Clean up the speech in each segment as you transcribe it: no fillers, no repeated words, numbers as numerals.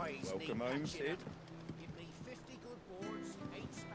boys Welcome need home, catching Sid. up. Give me 50 good boards, 8 span.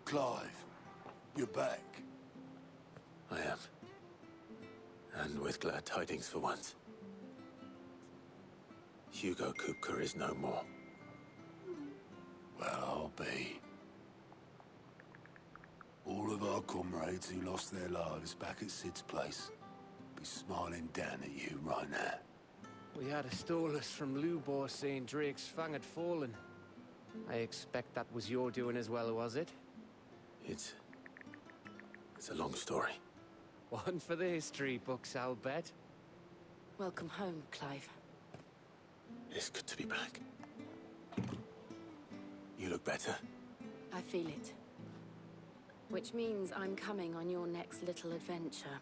Clive, you're back. I am. And with glad tidings for once. Hugo Kupka is no more. Well, I'll be. All of our comrades who lost their lives back at Sid's place be smiling down at you right now. We had a Stolas from Lubor saying Drake's fang had fallen. I expect that was your doing as well, was it? It's a long story. One for the history books, I'll bet. Welcome home, Clive. It's good to be back. You look better. I feel it. Which means I'm coming on your next little adventure.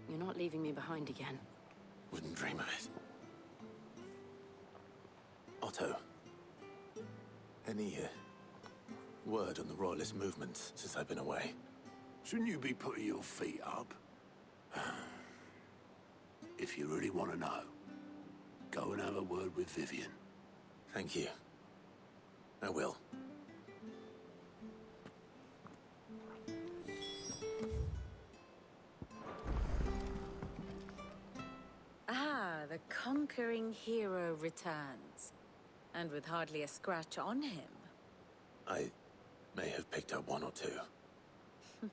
You're not leaving me behind again. Wouldn't dream of it. Otto. Any word on the Royalist movements since I've been away? Shouldn't you be putting your feet up? If you really want to know, go and have a word with Vivian. Thank you. I will. Ah, the conquering hero returns. And with hardly a scratch on him. I may have picked up one or two.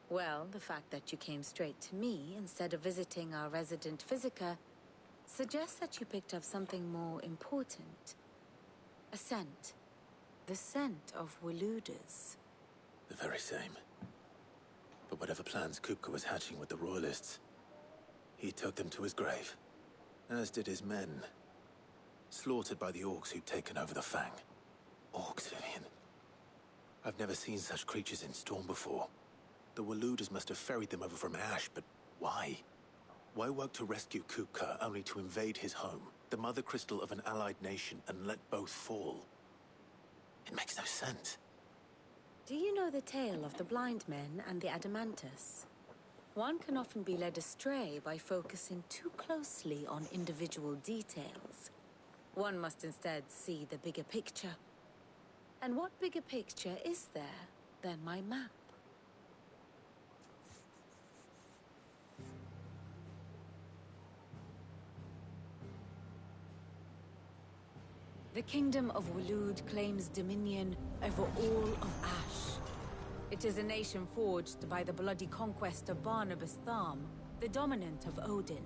Well, the fact that you came straight to me instead of visiting our resident Physica suggests that you picked up something more important. A scent. The scent of Waloeders. The very same. But whatever plans Kupka was hatching with the Royalists, he took them to his grave. As did his men. Slaughtered by the orcs who'd taken over the Fang. Orcs, Vivian. I've never seen such creatures in Storm before. The Waloeders must have ferried them over from Ash, but why? Why work to rescue Kupka only to invade his home, the mother crystal of an allied nation, and let both fall? It makes no sense. Do you know the tale of the blind men and the Adamantus? One can often be led astray by focusing too closely on individual details. One must instead see the bigger picture. And what bigger picture is there than my map? The Kingdom of Waloed claims dominion over all of Ash. It is a nation forged by the bloody conquest of Barnabas Tharm, the dominant of Odin.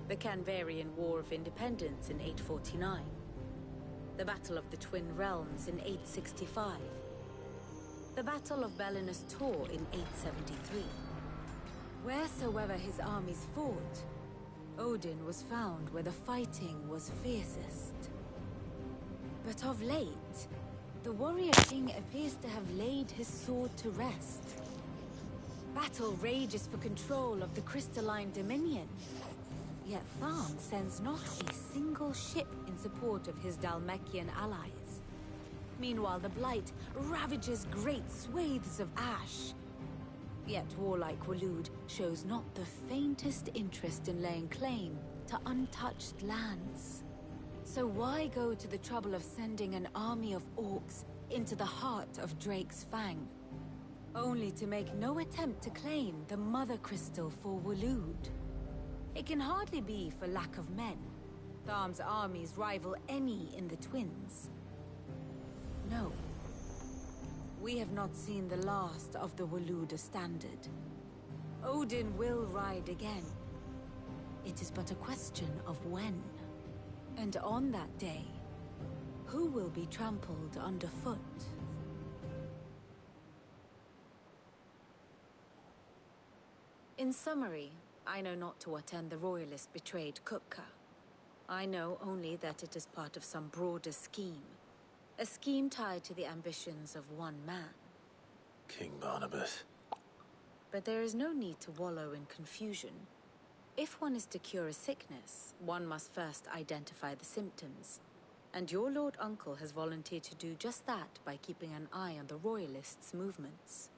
The Canvarian War of Independence in 849. The Battle of the Twin Realms in 865. The Battle of Belinus Tor in 873. Wheresoever his armies fought, Odin was found where the fighting was fiercest. But of late, the warrior king appears to have laid his sword to rest. Battle rages for control of the crystalline dominion. Yet Tharm sends not a single ship in support of his Dhalmekian allies. Meanwhile, the Blight ravages great swathes of ash. Yet warlike Waloed shows not the faintest interest in laying claim to untouched lands. So why go to the trouble of sending an army of orcs into the heart of Drake's Fang, only to make no attempt to claim the Mother Crystal for Waloed? It can hardly be for lack of men. Tharm's armies rival any in the Twins. No. We have not seen the last of the Waloed Standard. Odin will ride again. It is but a question of when. And on that day, who will be trampled underfoot? In summary, I know not to what end the Royalists betrayed Kupka. I know only that it is part of some broader scheme. A scheme tied to the ambitions of one man. King Barnabas. But there is no need to wallow in confusion. If one is to cure a sickness, one must first identify the symptoms. And your Lord Uncle has volunteered to do just that by keeping an eye on the Royalists' movements.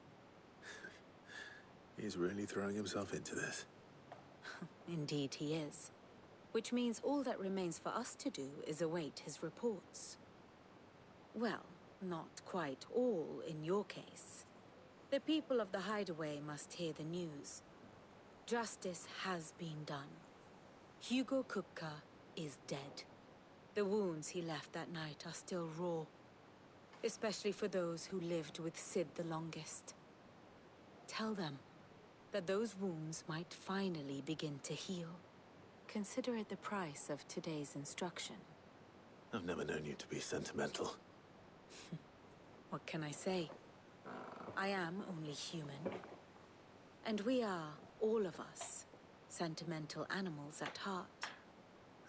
He's really throwing himself into this. Indeed he is. Which means all that remains for us to do is await his reports. Well, not quite all in your case. The people of the Hideaway must hear the news. Justice has been done. Hugo Kupka is dead. The wounds he left that night are still raw, especially for those who lived with Sid the longest. Tell them that those wounds might finally begin to heal. Consider it the price of today's instruction. I've never known you to be sentimental. What can I say? I am only human. And we are, all of us, sentimental animals at heart.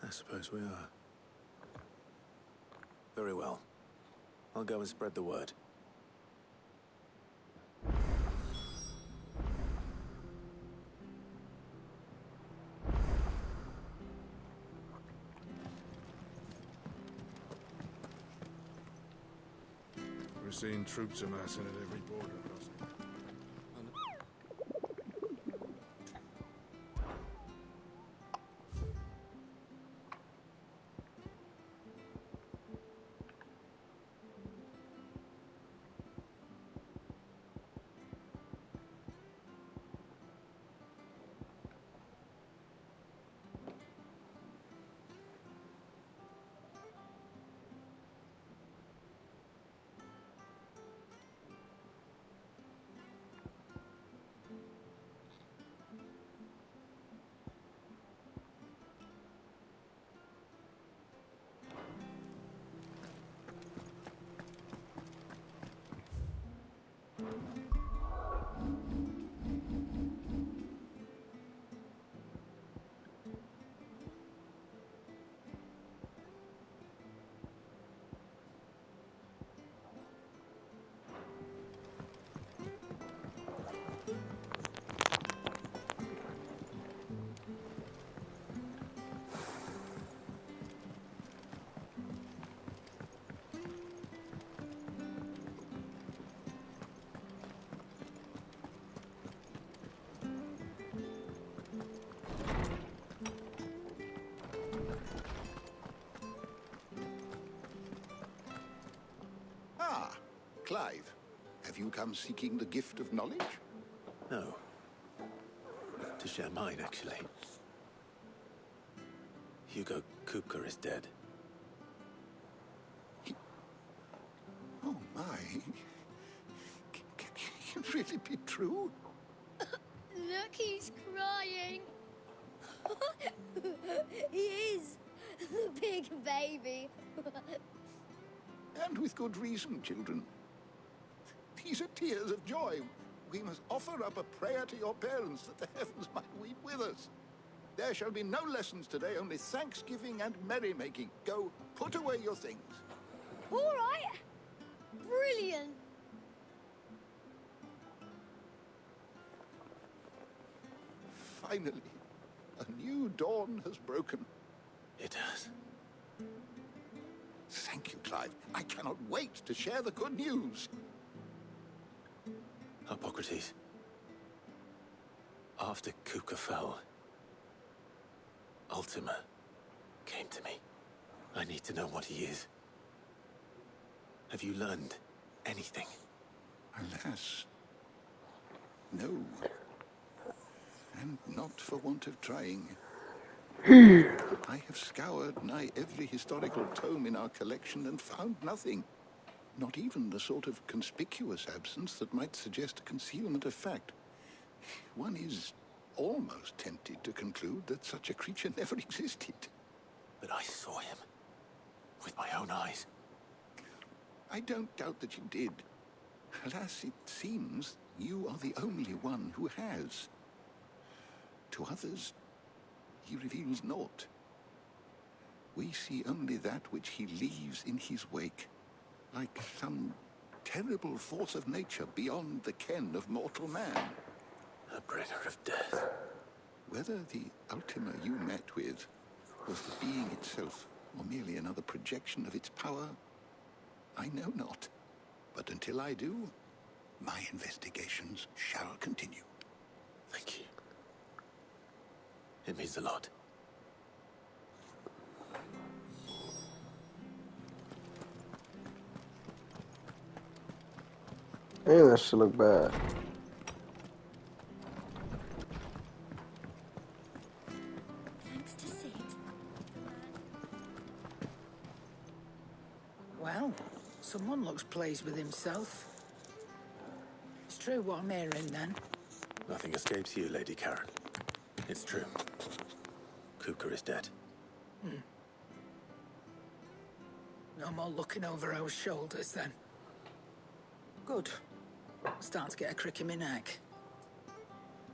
I suppose we are. Very well. I'll go and spread the word. We're seeing troops amassing at every border crossing. Clive, have you come seeking the gift of knowledge? No. To share mine, actually. Hugo Kupka is dead. Oh, my. Can it really be true? Look, he's crying. He is. The big baby. And with good reason, children. These are tears of joy. We must offer up a prayer to your parents that the heavens might weep with us. There shall be no lessons today, only thanksgiving and merrymaking. Go, put away your things. All right. Brilliant. Finally, a new dawn has broken. It has. Thank you, Clive. I cannot wait to share the good news. Hippocrates. After Kupka fell, Ultima came to me. I need to know what he is. Have you learned anything? Alas, no. And not for want of trying. I have scoured nigh every historical tome in our collection and found nothing. Not even the sort of conspicuous absence that might suggest a concealment of fact. One is almost tempted to conclude that such a creature never existed. But I saw him. With my own eyes. I don't doubt that you did. Alas, it seems you are the only one who has. To others, he reveals naught. We see only that which he leaves in his wake, like some terrible force of nature beyond the ken of mortal man. A bringer of death. Whether the Ultima you met with was the being itself, or merely another projection of its power, I know not. But until I do, my investigations shall continue. Thank you. It means a lot. Damn, that shit look bad. Thanks to Sid. Well, someone looks pleased with himself. It's true what I'm hearing, then. Nothing escapes you, Lady Karen. It's true. Kupka is dead. No more looking over our shoulders, then. Good. Starting to get a crick in my neck.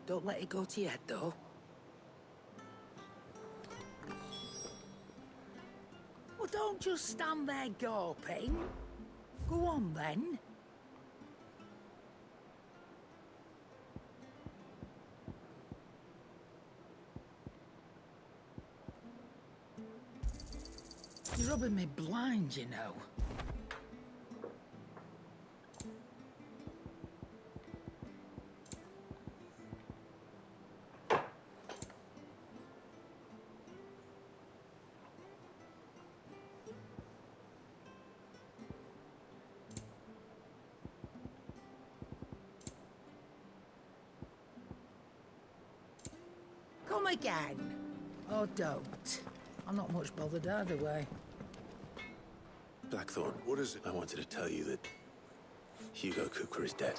Don't let it go to your head, though. Well, don't just stand there gawping. Go on, then. You're rubbing me blind, you know. Come again. Or don't. I'm not much bothered either way. Blackthorn. What is it? I wanted to tell you that Hugo Kupka is dead.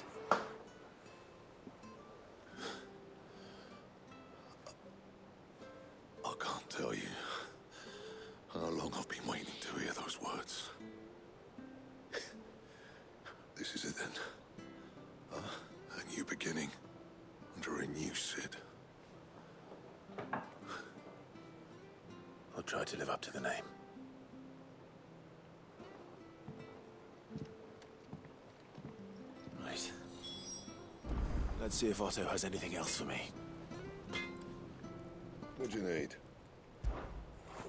I can't tell you how long I've been waiting to hear those words. This is it then. A new beginning under a new Sid. I'll try to live up to the name. Right. Let's see if Otto has anything else for me. What do you need?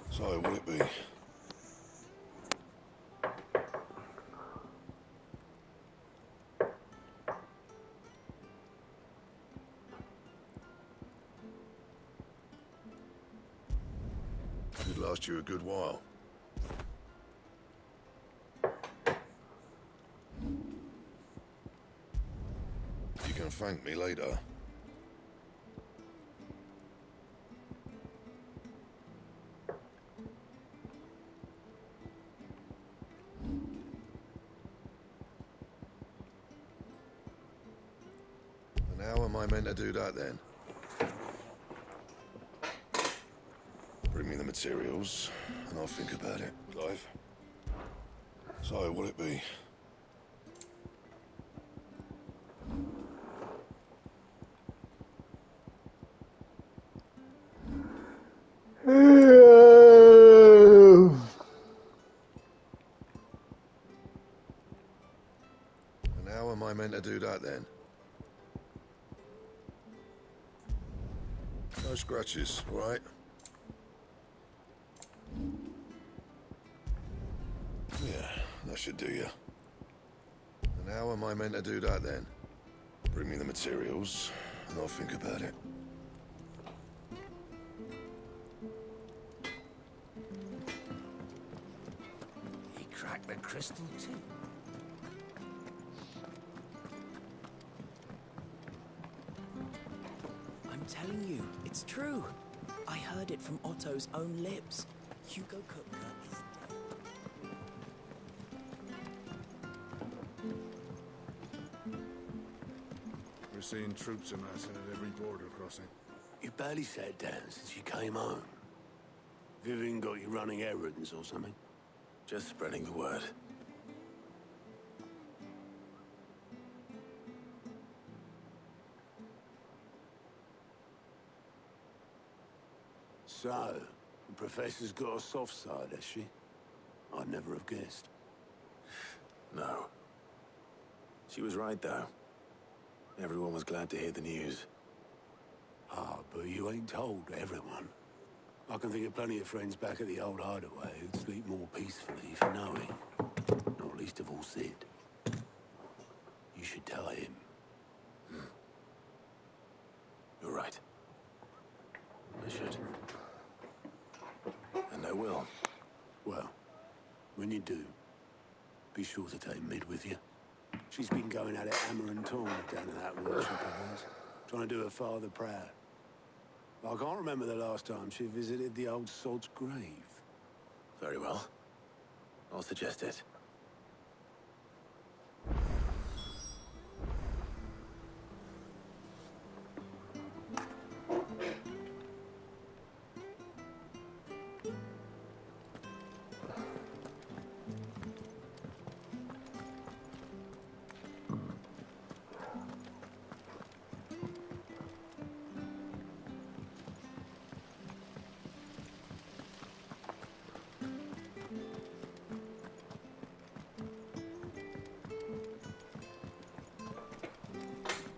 So, will it be? Could last you a good while. You can thank me later. And how am I meant to do that then? Bring me the materials, and I'll think about it, Clive. So, will it be? that then. No scratches, all right? Yeah, that should do you. And how am I meant to do that then? Bring me the materials, and I'll think about it. He cracked the crystal too. I'm telling you, it's true. I heard it from Otto's own lips. Hugo Kupka is dead. We're seeing troops amassing at every border crossing. You barely sat down since you came home. Vivian got you running errands or something? Just spreading the word. So, the Professor's got a soft side, has she? I'd never have guessed. No. She was right, though. Everyone was glad to hear the news. Ah, but you ain't told everyone. I can think of plenty of friends back at the old hideaway who'd sleep more peacefully for knowing. Not least of all Sid. You should tell him. You're right. I should. And I will. Well, when you do, be sure to take Mid with you. She's been going at it hammer and tong down in that workshop of hers, trying to do her father proud. I can't remember the last time she visited the old sod's grave. Very well. I'll suggest it.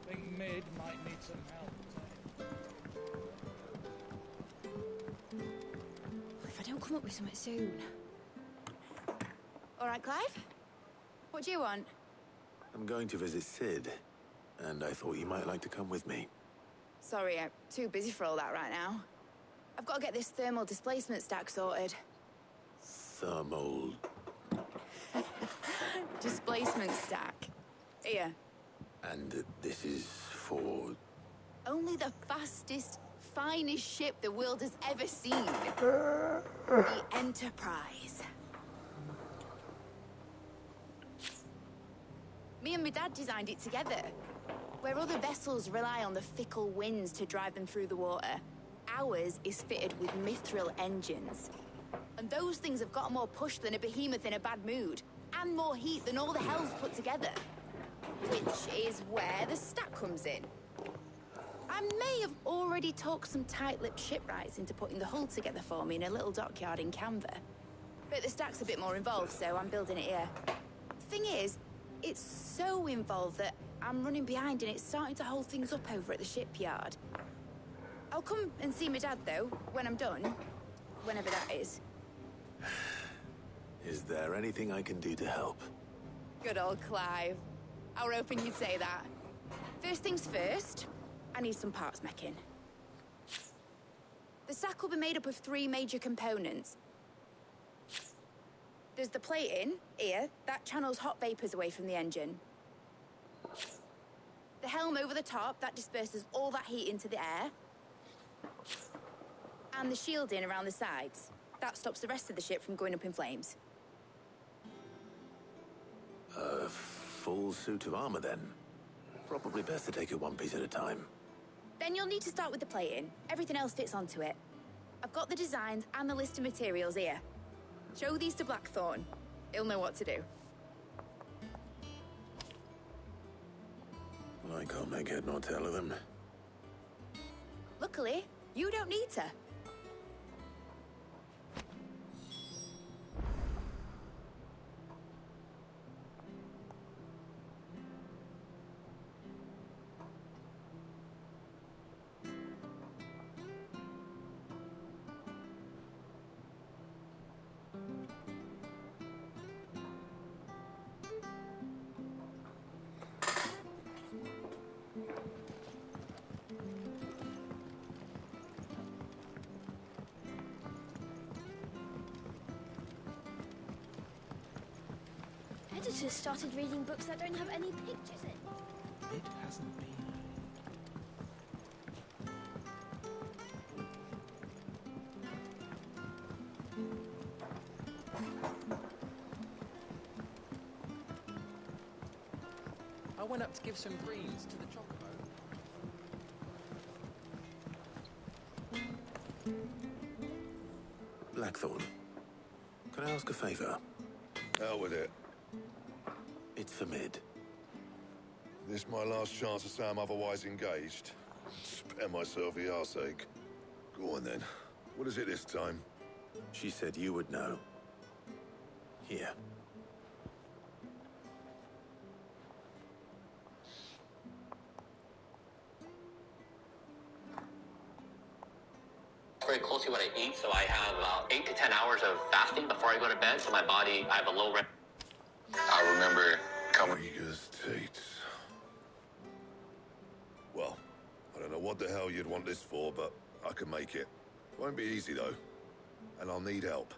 Think Mid might need some help. If I don't come up with something soon. All right, Clive? What do you want? I'm going to visit Sid, and I thought you might like to come with me. Sorry, I'm too busy for all that right now. I've got to get this thermal displacement stack sorted. Thermal... Displacement stack. Here. And this is for... Only the fastest, finest ship the world has ever seen. The Enterprise. Me and my dad designed it together. Where other vessels rely on the fickle winds to drive them through the water, ours is fitted with mithril engines. And those things have got more push than a behemoth in a bad mood, and more heat than all the hells put together. Which is where the stack comes in. I may have already talked some tight-lipped shipwrights into putting the hull together for me in a little dockyard in Canva. But the stack's a bit more involved, so I'm building it here. Thing is, it's so involved that I'm running behind and it's starting to hold things up over at the shipyard. I'll come and see my dad, though, when I'm done. Whenever that is. Is there anything I can do to help? Good old Clive. I were hoping you'd say that. First things first, I need some parts making. The stack will be made up of 3 major components. There's the plating, here, that channels hot vapors away from the engine. The helm over the top, that disperses all that heat into the air. And the shielding around the sides. That stops the rest of the ship from going up in flames. A full suit of armor, then. Probably best to take it one piece at a time. Then you'll need to start with the plating. Everything else fits onto it. I've got the designs and the list of materials here. Show these to Blackthorn. He'll know what to do. I can't make head nor tail of them. Luckily, you don't need to. daughter's started reading books that don't have any pictures in. It hasn't been. I went up to give some greens to the chocobo. Blackthorn, can I ask a favor? Hell with it. It's for Mid. This my last chance to say I'm otherwise engaged. Spare myself the arseache. Go on then. What is it this time? She said you would know. Here. Very closely what I eat, so I have 8 to 10 hours of fasting before I go to bed, so my body, I have a low rate. I remember coming. Rieger's teats. Well, I don't know what the hell you'd want this for, but I can make it. Won't be easy, though. And I'll need help.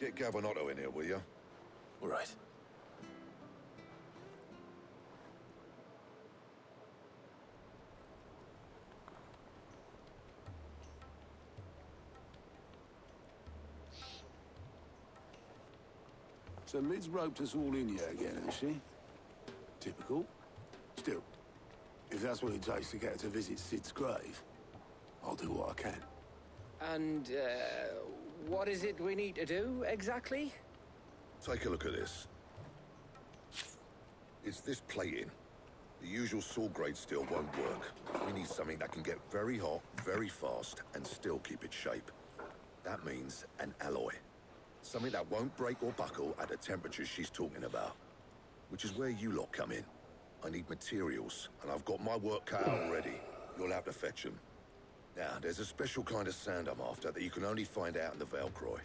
Get Gavin-Otto in here, will you? All right. So Mid's roped us all in here again, has she? Typical. Still, if that's what it takes to get her to visit Sid's grave, I'll do what I can. And, what is it we need to do, exactly? Take a look at this. It's this plating. The usual saw-grade steel won't work. We need something that can get very hot, very fast, and still keep its shape. That means an alloy. Something that won't break or buckle at the temperatures she's talking about. Which is where you lot come in. I need materials, and I've got my work cut out already. You'll have to fetch them. Now, there's a special kind of sand I'm after that you can only find out in the Velcroy.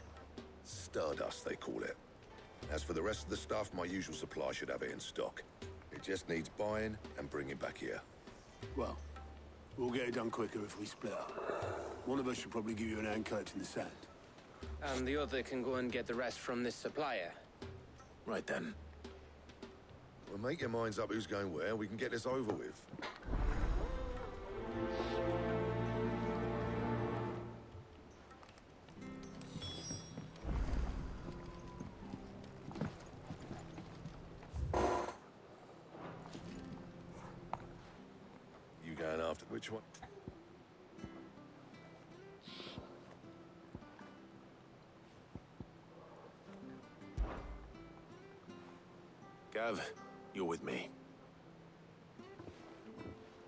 Stardust, they call it. As for the rest of the stuff, my usual supply should have it in stock. It just needs buying and bringing back here. Well, we'll get it done quicker if we split up. One of us should probably give you an hand collecting the sand. And the other can go and get the rest from this supplier. Right then. Well, make your minds up who's going where, we can get this over with. You going after which one? Gav, you're with me.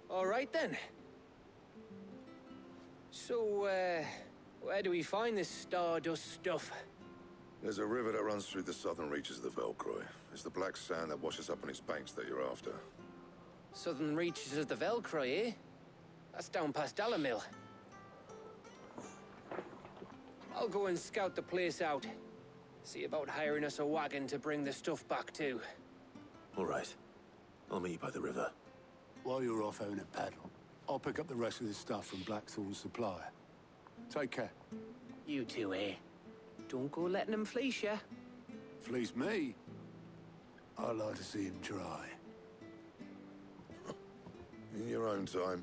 All right, then. So, where do we find this Stardust stuff? There's a river that runs through the southern reaches of the Velcroy. It's the black sand that washes up on its banks that you're after. Southern reaches of the Velcroy, eh? That's down past Dalamil. I'll go and scout the place out. See about hiring us a wagon to bring the stuff back to. All right. I'll meet you by the river. While you're off having a paddle, I'll pick up the rest of the stuff from Blackthorn's supplier. Take care. You two, eh? Don't go letting them fleece ya. Fleece me? I'd like to see him try. In your own time.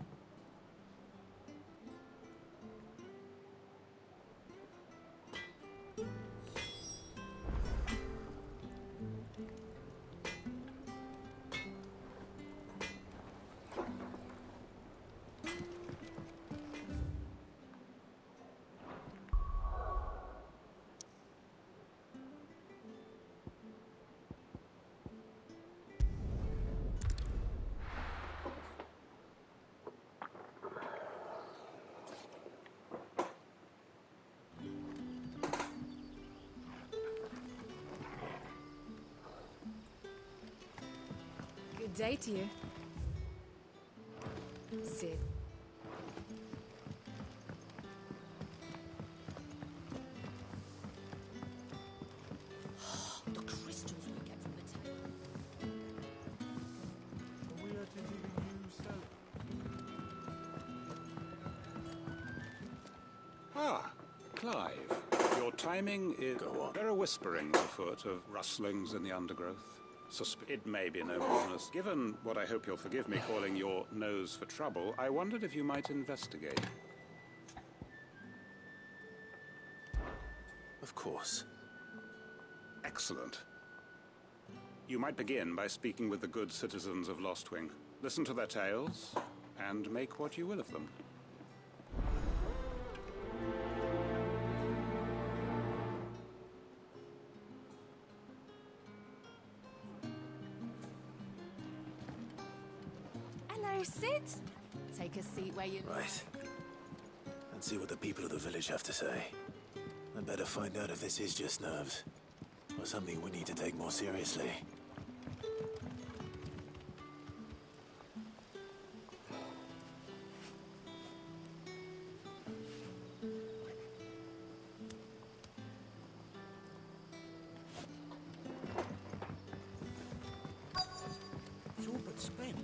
Good day to you. Sid. The crystals we get from the town. Ah, Clive. Your timing is... Go on. There are whisperings afoot of rustlings in the undergrowth. It may be no business. Given what I hope you'll forgive me calling your nose for trouble, I wondered if you might investigate. Of course. Excellent. You might begin by speaking with the good citizens of Lostwing. Listen to their tales, and make what you will of them. Hello, Sid. Take a seat where you... Right. And see what the people of the village have to say. I better find out if this is just nerves, or something we need to take more seriously. Sorbet spent.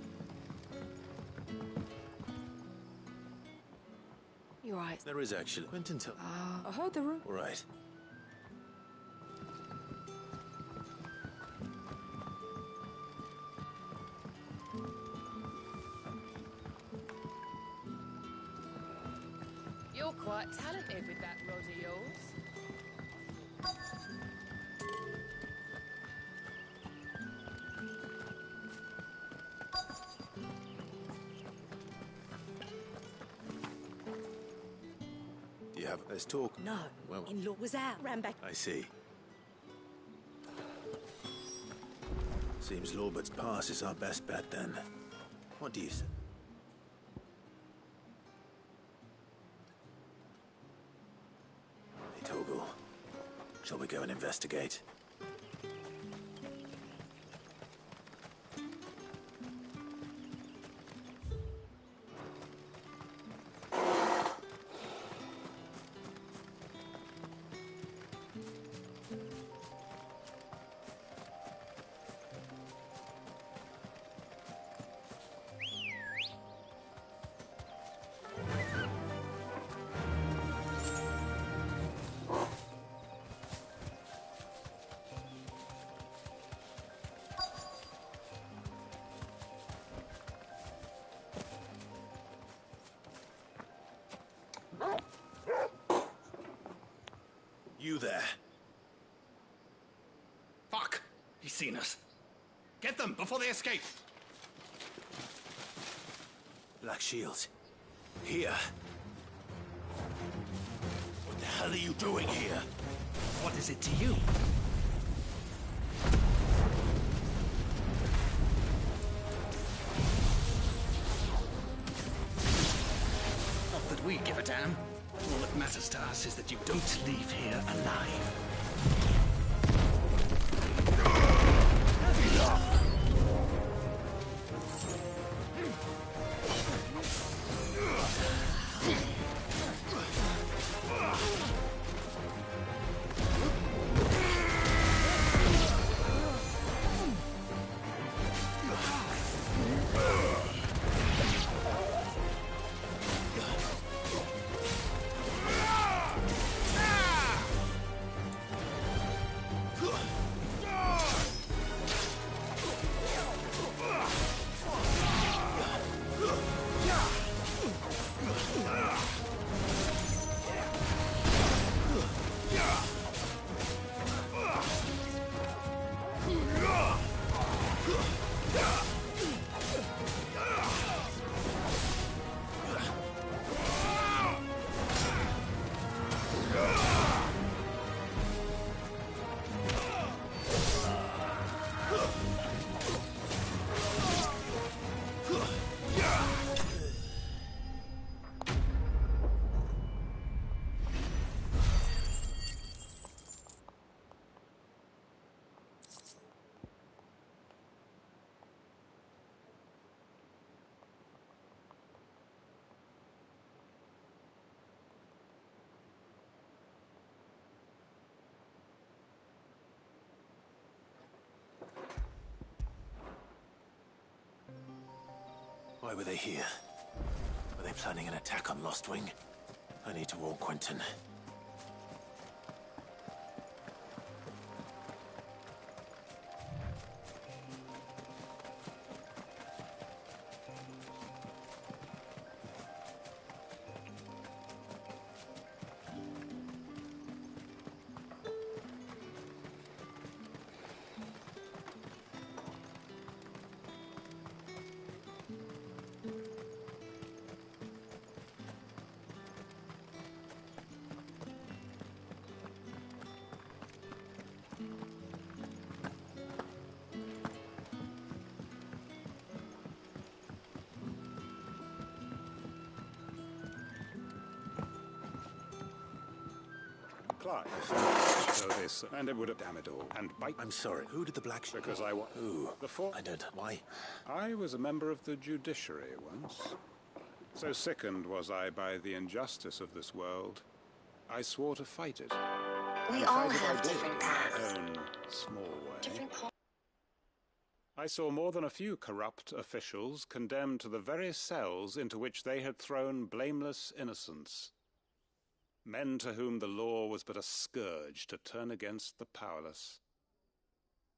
You're right. There is actually. Quentin took. I heard the room. Right. You're quite talented with that rod of yours. Do you have... Let's talk. No. Well... In-law was out. Ran back. I see. Seems Lorbert's pass is our best bet, then. What do you say? Hey, Torgal. Shall we go and investigate? You there. Fuck! He's seen us. Get them before they escape! Black Shields. Here. What the hell are you doing here? What is it to you? Not that we give a damn. All that matters to us is that you don't leave here alive. Why were they here? Were they planning an attack on Lostwing? I need to warn Quentin. But so this, and it would have damn it all. And bite. I'm sorry. Who did the black sheep? Because I was. Who? The four. I don't. Why? I was a member of the judiciary once. So sickened was I by the injustice of this world, I swore to fight it. We all have different paths. In my own small way. I saw more than a few corrupt officials condemned to the very cells into which they had thrown blameless innocents. Men to whom the law was but a scourge to turn against the powerless.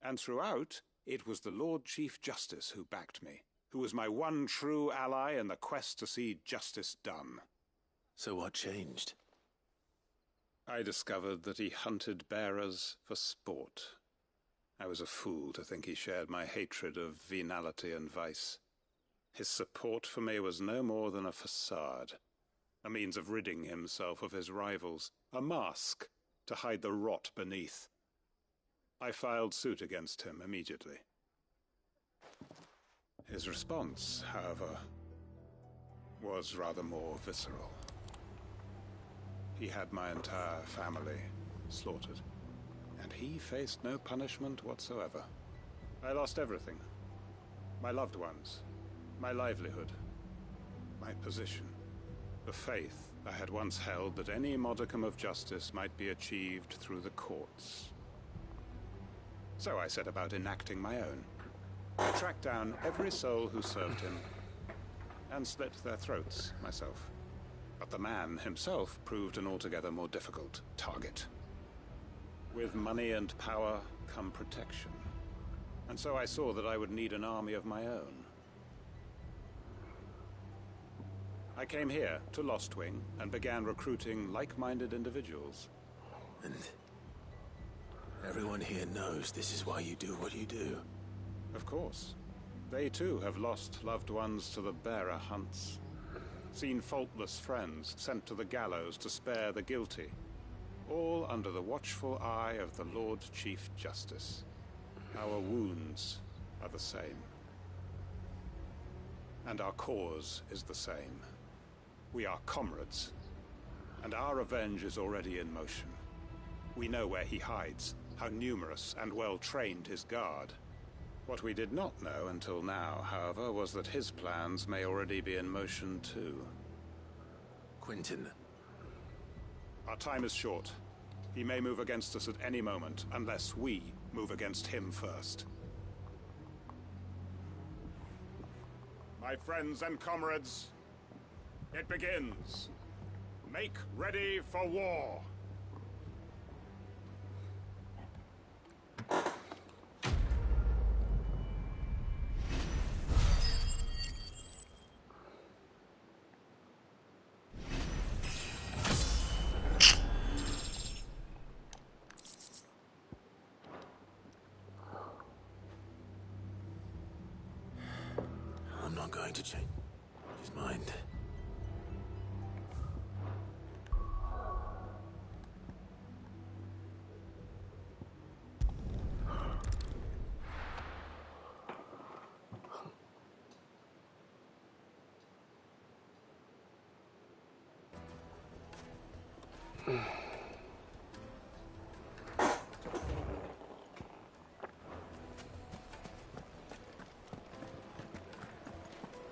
And throughout, it was the Lord Chief Justice who backed me, who was my one true ally in the quest to see justice done. So what changed? I discovered that he hunted bearers for sport. I was a fool to think he shared my hatred of venality and vice. His support for me was no more than a facade, a means of ridding himself of his rivals, a mask to hide the rot beneath. I filed suit against him immediately. His response, however, was rather more visceral. He had my entire family slaughtered, and he faced no punishment whatsoever. I lost everything. My loved ones, my livelihood, my position, the faith I had once held that any modicum of justice might be achieved through the courts. So I set about enacting my own. I tracked down every soul who served him, and slit their throats myself. But the man himself proved an altogether more difficult target. With money and power come protection. And so I saw that I would need an army of my own. I came here to Lostwing and began recruiting like-minded individuals. And everyone here knows this is why you do what you do. Of course. They too have lost loved ones to the bearer hunts. Seen faultless friends sent to the gallows to spare the guilty. All under the watchful eye of the Lord Chief Justice. Our wounds are the same. And our cause is the same. We are comrades. And our revenge is already in motion. We know where he hides, how numerous and well-trained his guard. What we did not know until now, however, was that his plans may already be in motion too. Quentin. Our time is short. He may move against us at any moment, unless we move against him first. My friends and comrades, it begins. Make ready for war. I'm not going to change his mind.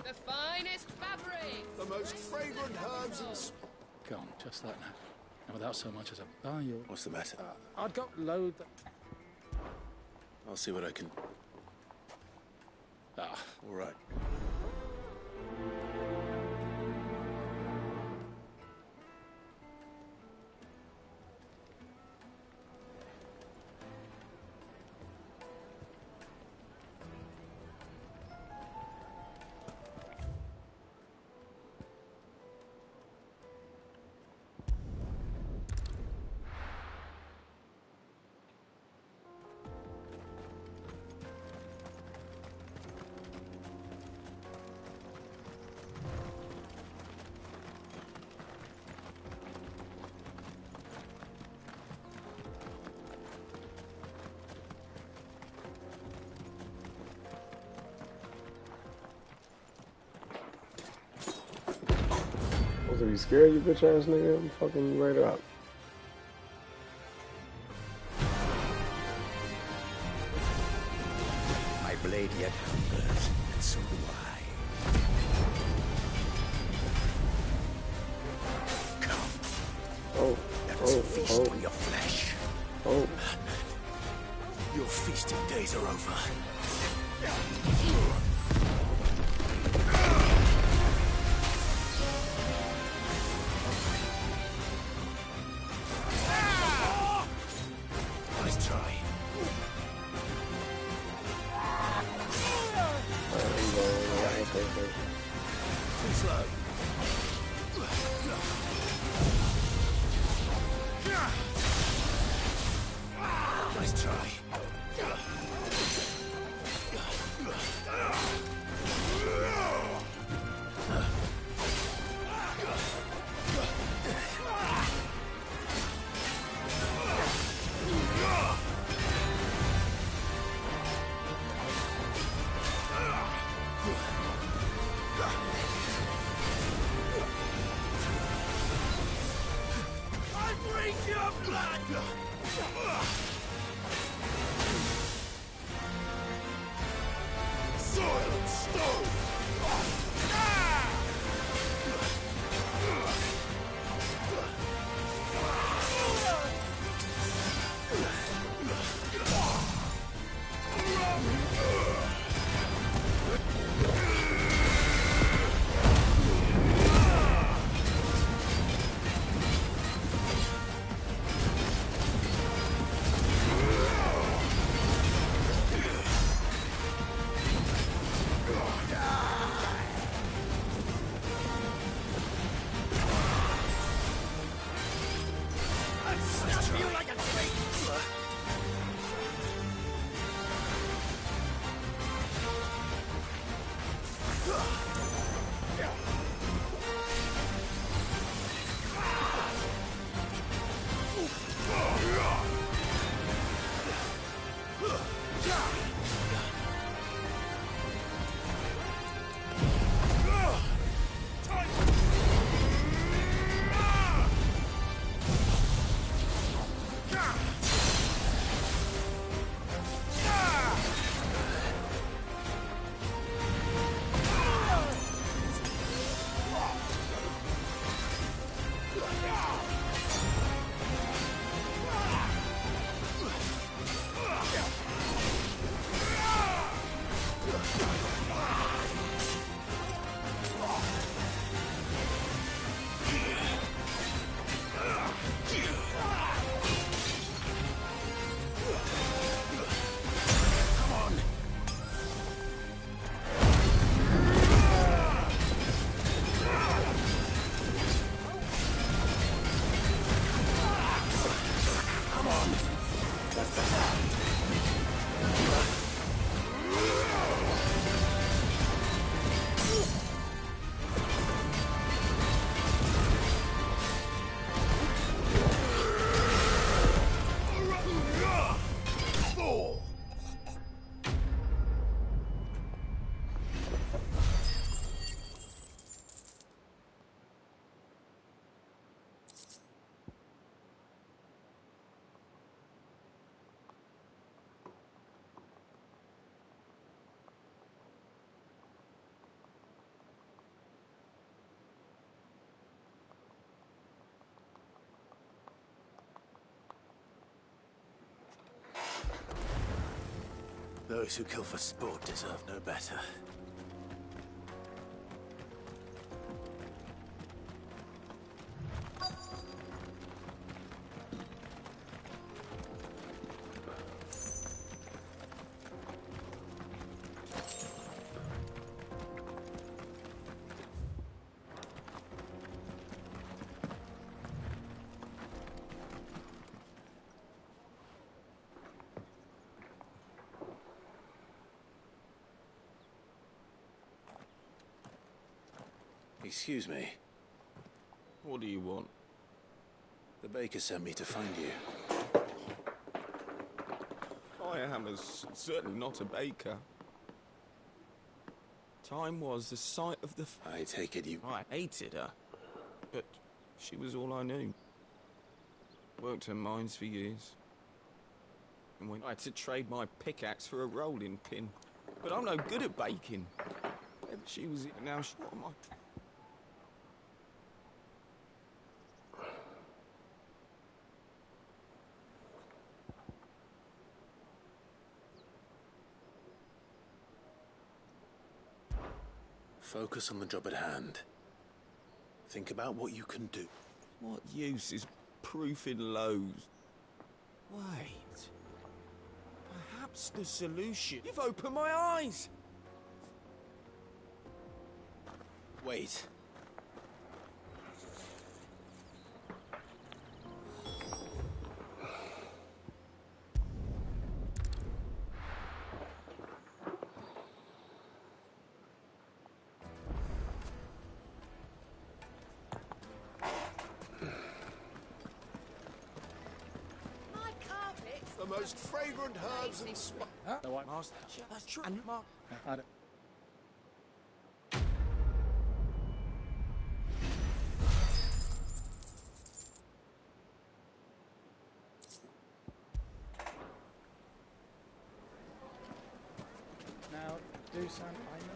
The finest fabric! The most fragrant herbs and... Go on, just that now. And without so much as a bar, you're... What's the matter? I'd got load... I'll see what I can... Ah, all right. Was he scared, you bitch ass nigga? I'm fucking right up. yet hungers, and so do I. Come. Oh, Let us feast on your flesh. Oh. Your feasting days are over. Nice try. Too slow. Nice try. I breathe your blood! Soil and stone! Those who kill for sport deserve no better. Excuse me. What do you want? The baker sent me to find you. I am certainly not a baker. Time was the sight of the... I take it you... I hated her. But she was all I knew. Worked her mines for years. And when I had to trade my pickaxe for a rolling pin. But I'm no good at baking. If she was here now, what am I... Focus on the job at hand. Think about what you can do. What use is proofing loaves? Wait. Perhaps the solution... You've opened my eyes! Wait. The most fragrant herbs and spices. The White Master. That's true. And Mark. I don't... Now, Dusan, I know.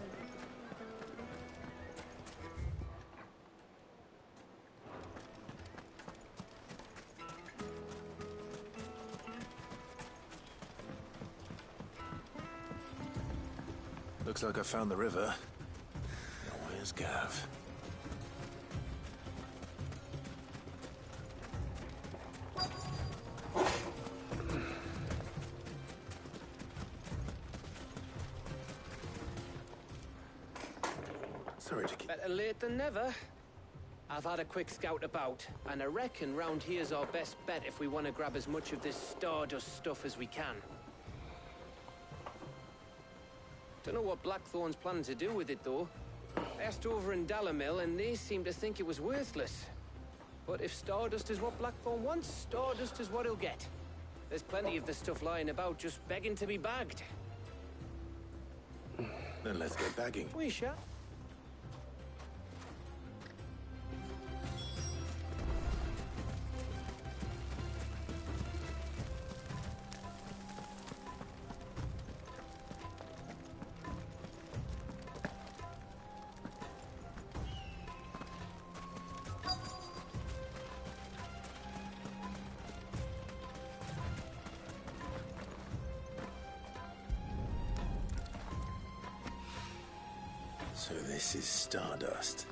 Looks like I found the river. Now where's Gav? Sorry to keep... Better late than never. I've had a quick scout about, and I reckon round here's our best bet if we want to grab as much of this Stardust stuff as we can. Don't know what Blackthorn's planning to do with it, though. I asked over in Dalamil, and they seem to think it was worthless. But if Stardust is what Blackthorn wants, Stardust is what he'll get. There's plenty of the stuff lying about, just begging to be bagged. Then let's get bagging. We shall. So this is Stardust.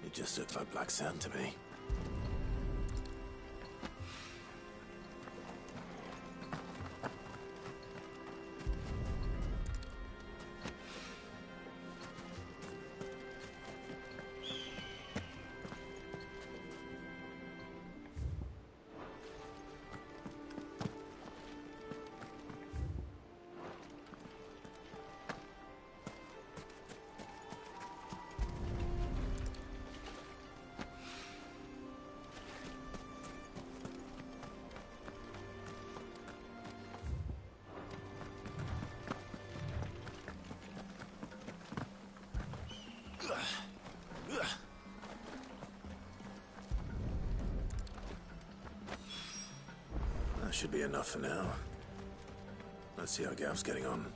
It just looked like black sand to me. That should be enough for now. Let's see how Gav's getting on.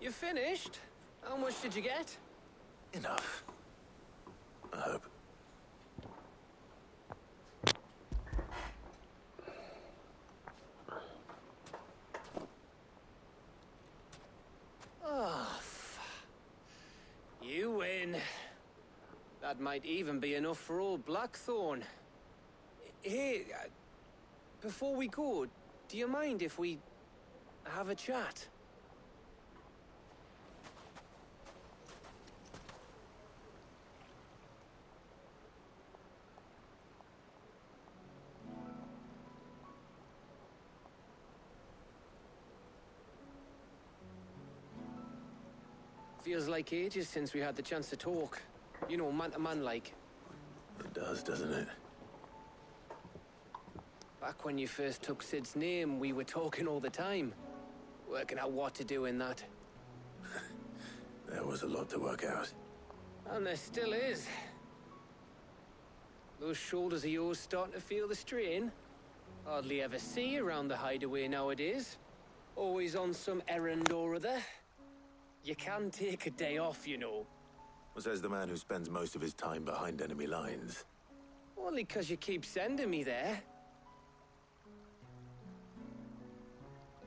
You finished? How much did you get? Enough. I hope. Oh, you win. That might even be enough for old Blackthorn. Hey, before we go, do you mind if we have a chat? Feels like ages since we had the chance to talk. You know, man to man like. It does, doesn't it? Back when you first took Sid's name, we were talking all the time. Working out what to do in that. There was a lot to work out. And there still is. Those shoulders of yours starting to feel the strain? Hardly ever see you around the hideaway nowadays. Always on some errand or other. You can take a day off, you know. Says the man who spends most of his time behind enemy lines. Only 'cause you keep sending me there.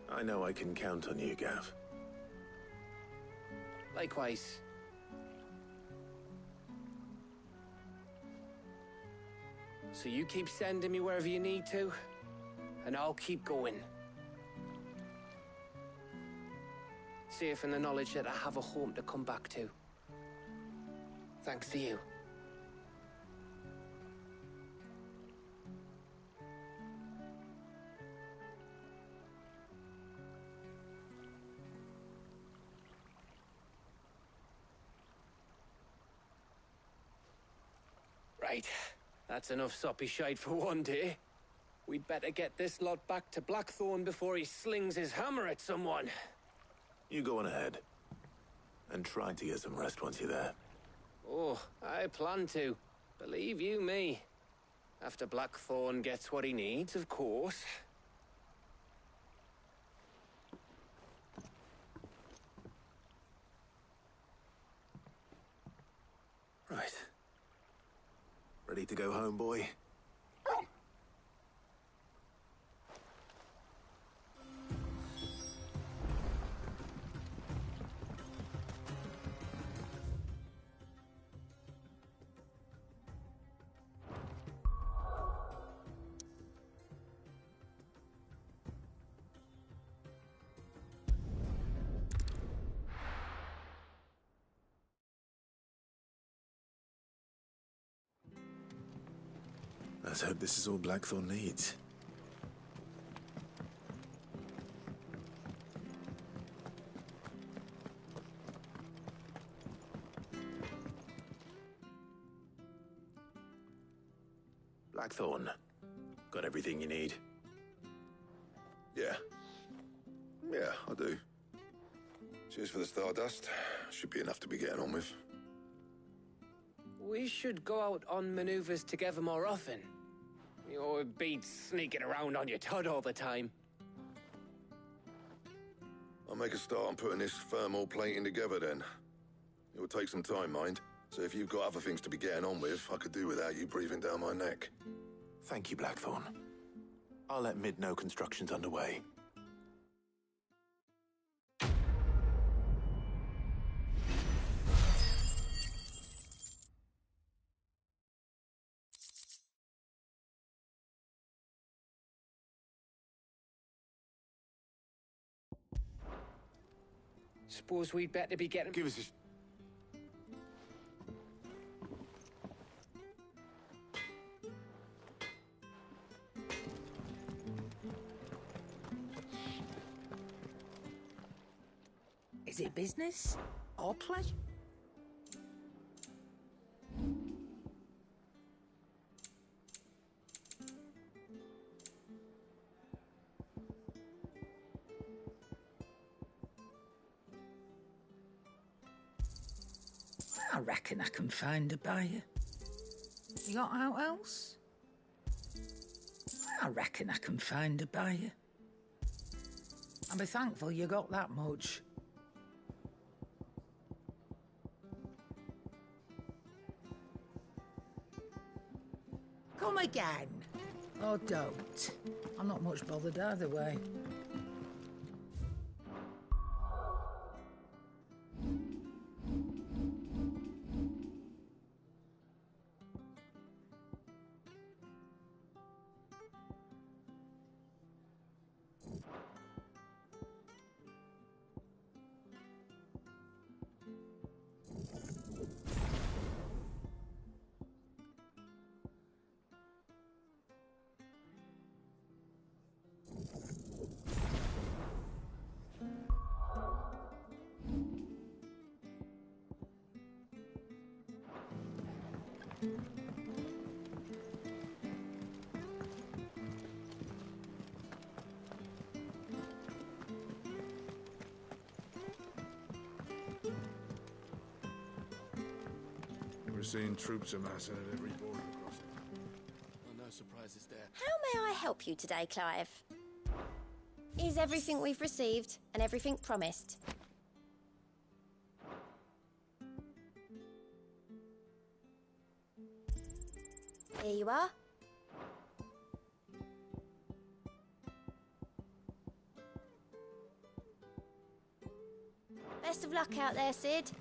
I know I can count on you, Gav. Likewise. So you keep sending me wherever you need to, and I'll keep going. Safe in the knowledge that I have a home to come back to. Thanks to you. Right. That's enough soppy shite for one day. We'd better get this lot back to Blackthorn before he slings his hammer at someone. You go on ahead. And try to get some rest once you're there. Oh, I plan to. Believe you me. After Blackthorn gets what he needs, of course. Right. Ready to go home, boy? Let's hope this is all Blackthorn needs. Blackthorn, got everything you need? Yeah. Yeah, I do. Cheers for the Stardust. Should be enough to be getting on with. We should go out on maneuvers together more often. You're beat sneaking around on your Todd all the time. I'll make a start on putting this thermal plating together then. It will take some time, mind. So if you've got other things to be getting on with, I could do without you breathing down my neck. Thank you, Blackthorn. I'll let Mid know construction's underway. Suppose we'd better be getting... Give us a... Is it business or pleasure? I reckon I can find a buyer. You got out else? I reckon I can find a buyer. I'll be thankful you got that much. Come again. Or don't. I'm not much bothered either way. We're seeing troops amassing at every border crossing. Well, no surprises there. How may I help you today, Clive? Is everything we've received and everything promised? Here you are. Best of luck out there, Sid.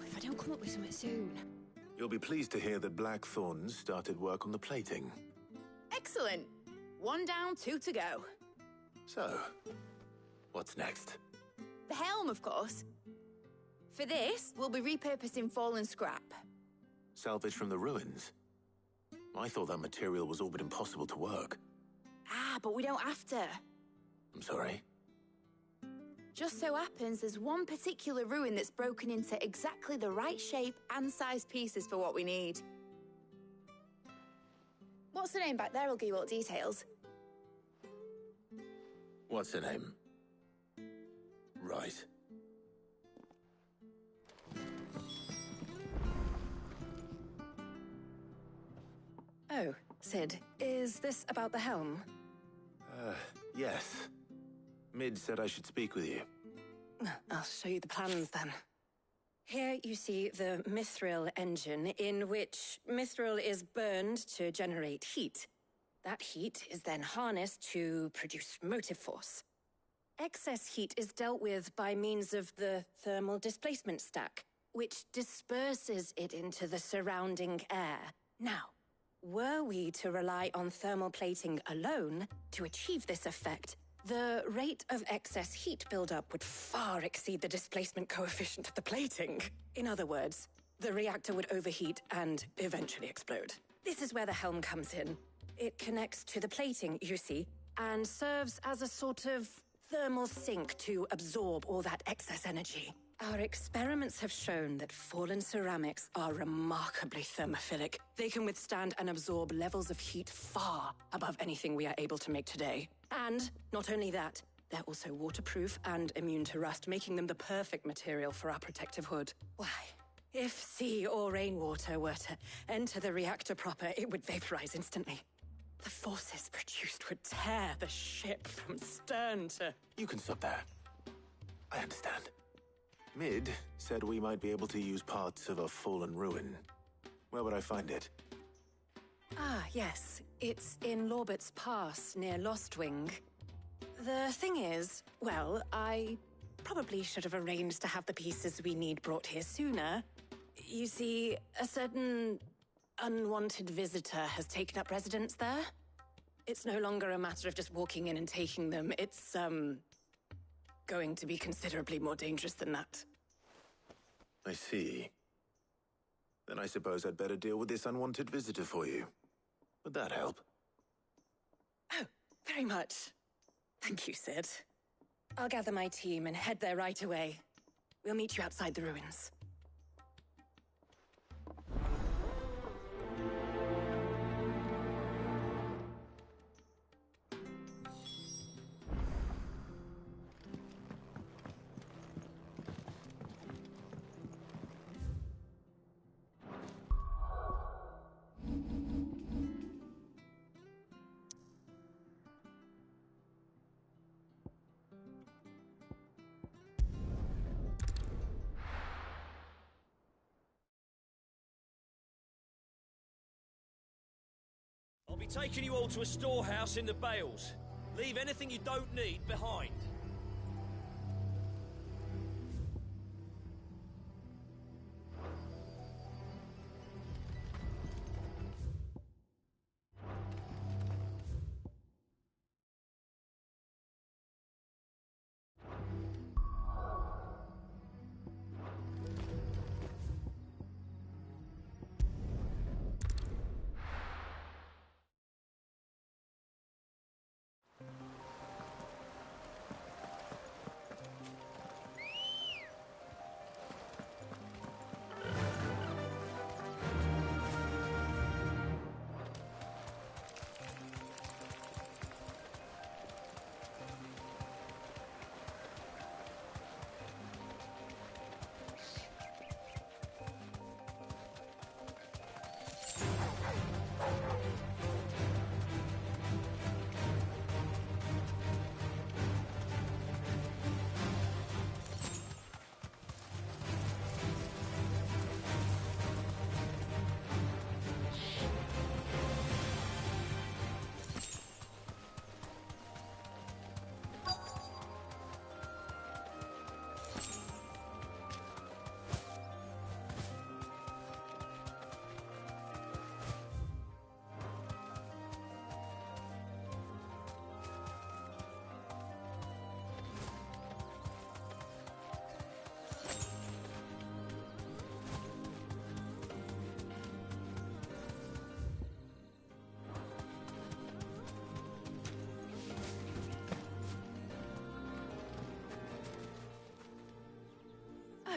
If I don't come up with something soon. You'll be pleased to hear that Blackthorn started work on the plating. Excellent. 1 down, 2 to go. So, what's next? The helm, of course. For this, we'll be repurposing fallen scrap. Salvage from the ruins? I thought that material was all but impossible to work. Ah, but we don't have to. I'm sorry? Just so happens there's one particular ruin that's broken into exactly the right shape and size pieces for what we need. What's the name back there? I'll give you all details. What's her name? Right. Oh, Sid, is this about the helm? Yes. Mid said I should speak with you. I'll show you the plans then. Here you see the Mithril engine, in which Mithril is burned to generate heat. That heat is then harnessed to produce motive force. Excess heat is dealt with by means of the thermal displacement stack, which disperses it into the surrounding air. Now, were we to rely on thermal plating alone to achieve this effect, the rate of excess heat buildup would far exceed the displacement coefficient of the plating. In other words, the reactor would overheat and eventually explode. This is where the helm comes in. It connects to the plating, you see, and serves as a sort of thermal sink to absorb all that excess energy. Our experiments have shown that fallen ceramics are remarkably thermophilic. They can withstand and absorb levels of heat far above anything we are able to make today. And not only that, they're also waterproof and immune to rust, making them the perfect material for our protective hood. Why, if sea or rainwater were to enter the reactor proper, it would vaporize instantly. The forces produced would tear the ship from stern to... You can stop there. I understand. Mid said we might be able to use parts of a fallen ruin. Where would I find it? Ah, yes. It's in Lorbert's Pass, near Lostwing. The thing is, well, I probably should have arranged to have the pieces we need brought here sooner. You see, a certain unwanted visitor has taken up residence there. It's no longer a matter of just walking in and taking them. It's, going to be considerably more dangerous than that. I see. Then I suppose I'd better deal with this unwanted visitor for you. Would that help? Oh, very much. Thank you, Sid. I'll gather my team and head there right away. We'll meet you outside the ruins. I'll be taking you all to a storehouse in the Bales. Leave anything you don't need behind.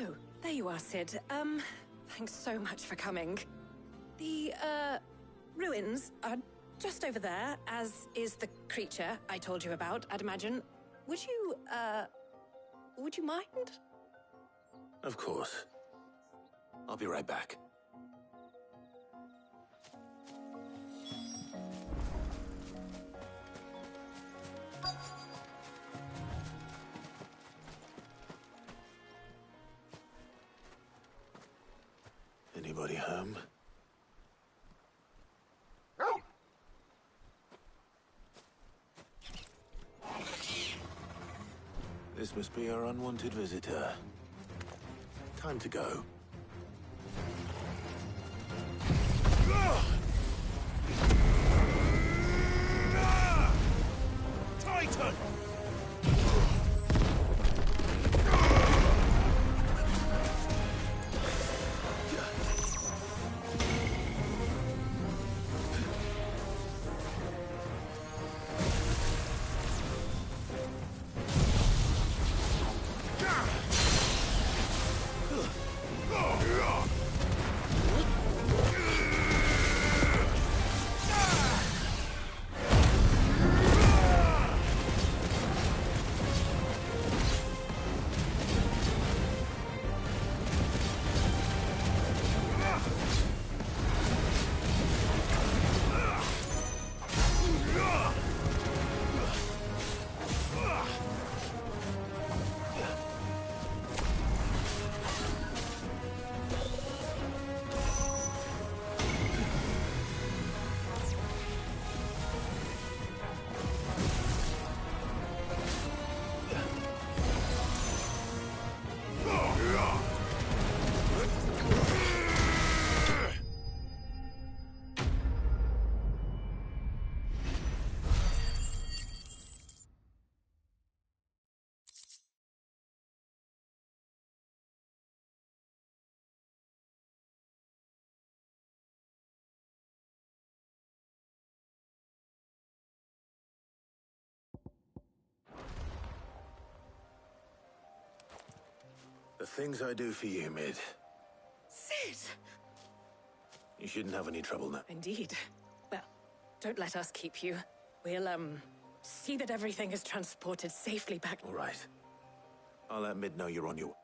Oh, there you are, Sid. Thanks so much for coming. The, ruins are just over there, as is the creature I told you about, I'd imagine. Would you mind? Of course. I'll be right back. Anybody home? This must be our unwanted visitor. Time to go. Titan! The things I do for you, Mid. Sid! You shouldn't have any trouble now. Indeed. Well, don't let us keep you. We'll, see that everything is transported safely back. All right. I'll let Mid know you're on your...